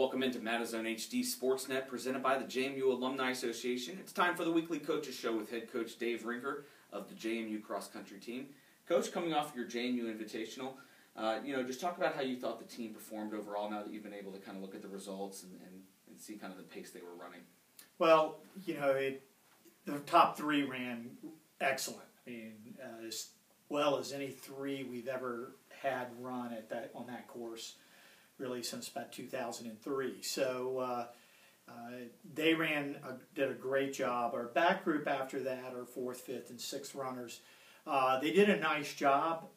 Welcome into Madison HD Sportsnet, presented by the JMU Alumni Association. It's time for the weekly coaches show with head coach Dave Rinker of the JMU cross country team. Coach, coming off your JMU Invitational, just talk about how you thought the team performed overall now that you've been able to kind of look at the results and see kind of the pace they were running. Well, the top three ran excellent. I mean, as well as any three we've ever had run on that course, really since about 2003. So they did a great job. Our back group after that, our fourth, fifth, and sixth runners, they did a nice job,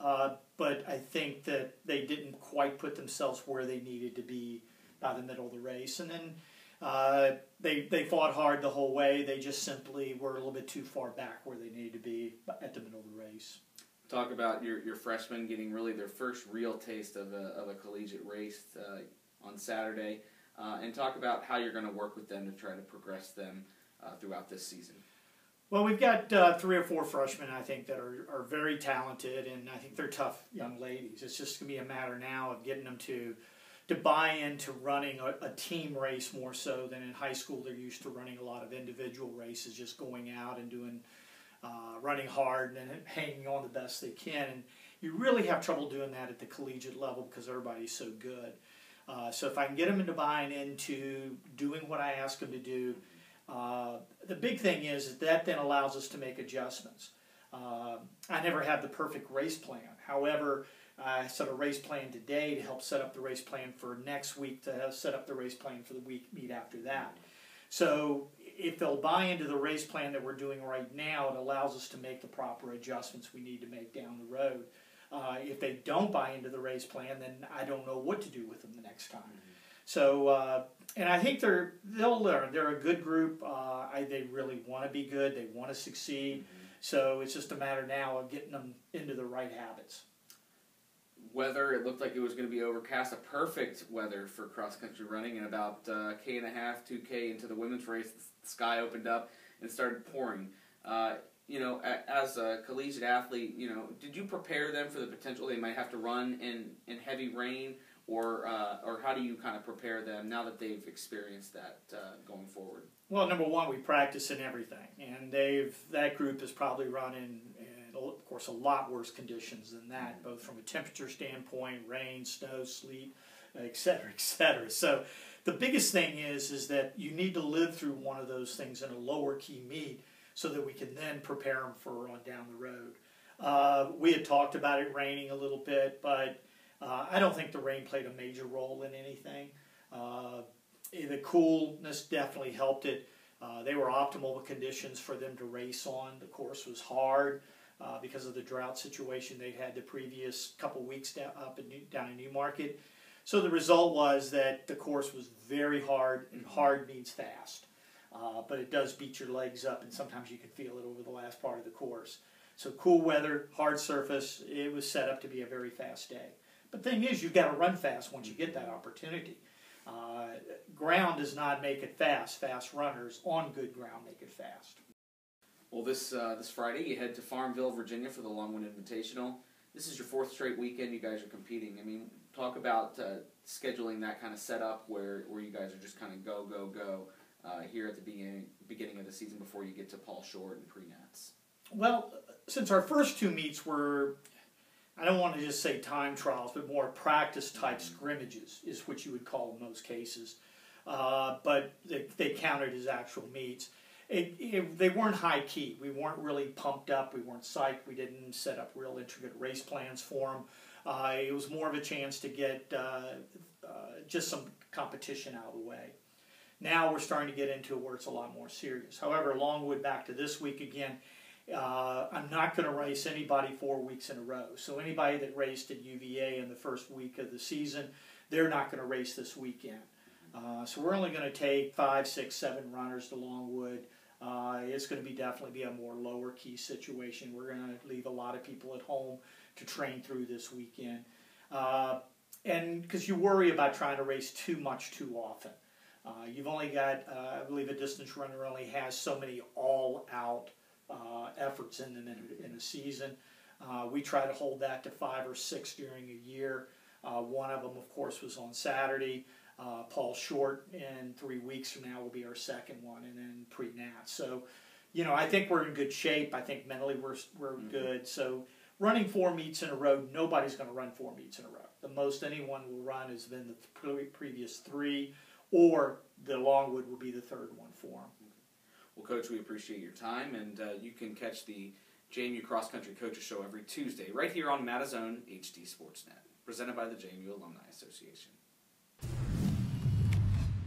but I think that they didn't quite put themselves where they needed to be by the middle of the race. And then they fought hard the whole way. They just simply were a little bit too far back where they needed to be at the middle of the race. Talk about your freshmen getting really their first real taste of a collegiate race on Saturday, and talk about how you're going to work with them to try to progress them throughout this season. Well, we've got 3 or 4 freshmen, I think, that are very talented, and I think they're tough young ladies. It's just going to be a matter now of getting them to buy into running a team race more so than in high school. They're used to running a lot of individual races, just going out and running hard and hanging on the best they can. And you really have trouble doing that at the collegiate level because everybody's so good. So if I can get them into buying into doing what I ask them to do, the big thing is that then allows us to make adjustments. I never have the perfect race plan. However, I set a race plan today to help set up the race plan for next week, to set up the race plan for the meet after that. So if they'll buy into the race plan that we're doing right now, it allows us to make the proper adjustments we need to make down the road. If they don't buy into the race plan, then I don't know what to do with them the next time. So, and I think they'll learn. They're a good group. They really want to be good. They want to succeed. So it's just a matter now of getting them into the right habits. Weather, it looked like it was going to be overcast, a perfect weather for cross-country running, and about K and a half, 2K into the women's race, the sky opened up and started pouring. As a collegiate athlete, did you prepare them for the potential they might have to run in heavy rain, or how do you kind of prepare them now that they've experienced that going forward? Well, number one, we practice in everything, and that group has probably run in, of course, a lot worse conditions than that, both from a temperature standpoint, rain, snow, sleet, et cetera, et cetera. So the biggest thing is that you need to live through one of those things in a lower key meet so that we can then prepare them for on down the road. We had talked about it raining a little bit, but I don't think the rain played a major role in anything. The coolness definitely helped it. They were optimal conditions for them to race on. The course was hard because of the drought situation they'd had the previous couple weeks down in Newmarket. So the result was that the course was very hard, and hard means fast. But it does beat your legs up, and sometimes you can feel it over the last part of the course. So cool weather, hard surface, it was set up to be a very fast day. But the thing is, you've got to run fast once you get that opportunity. Ground does not make it fast. Fast runners on good ground make it fast. Well, this Friday you head to Farmville, Virginia for the Longwood Invitational. This is your 4th straight weekend you guys are competing. I mean, talk about scheduling that kind of setup where you guys are just kind of go, go, go here at the beginning of the season before you get to Paul Short and pre-nats. Well, since our first 2 meets were, I don't want to just say time trials, but more practice-type scrimmages is what you would call in most cases. But they counted as actual meets. They weren't high-key. We weren't really pumped up. We weren't psyched. We didn't set up real intricate race plans for them. It was more of a chance to get just some competition out of the way. Now we're starting to get into where it's a lot more serious. However, Longwood, back to this week again, I'm not going to race anybody 4 weeks in a row. So anybody that raced at UVA in the first week of the season, they're not going to race this weekend. So we're only going to take 5, 6, 7 runners to Longwood. It's going to definitely be a more lower key situation. We're going to leave a lot of people at home to train through this weekend. And because you worry about trying to race too much too often. You've only got, I believe a distance runner only has so many all-out efforts in them in a season. We try to hold that to 5 or 6 during a year. One of them, of course, was on Saturday. Paul Short in 3 weeks from now will be our second one, and then pre-nat. So, you know, I think we're in good shape. I think mentally we're good. So running 4 meets in a row, nobody's going to run 4 meets in a row. The most anyone will run has been the previous 3, or the Longwood will be the third one for them. Well, Coach, we appreciate your time, and you can catch the JMU Cross Country Coaches Show every Tuesday right here on Mattazone HD Sportsnet, presented by the JMU Alumni Association.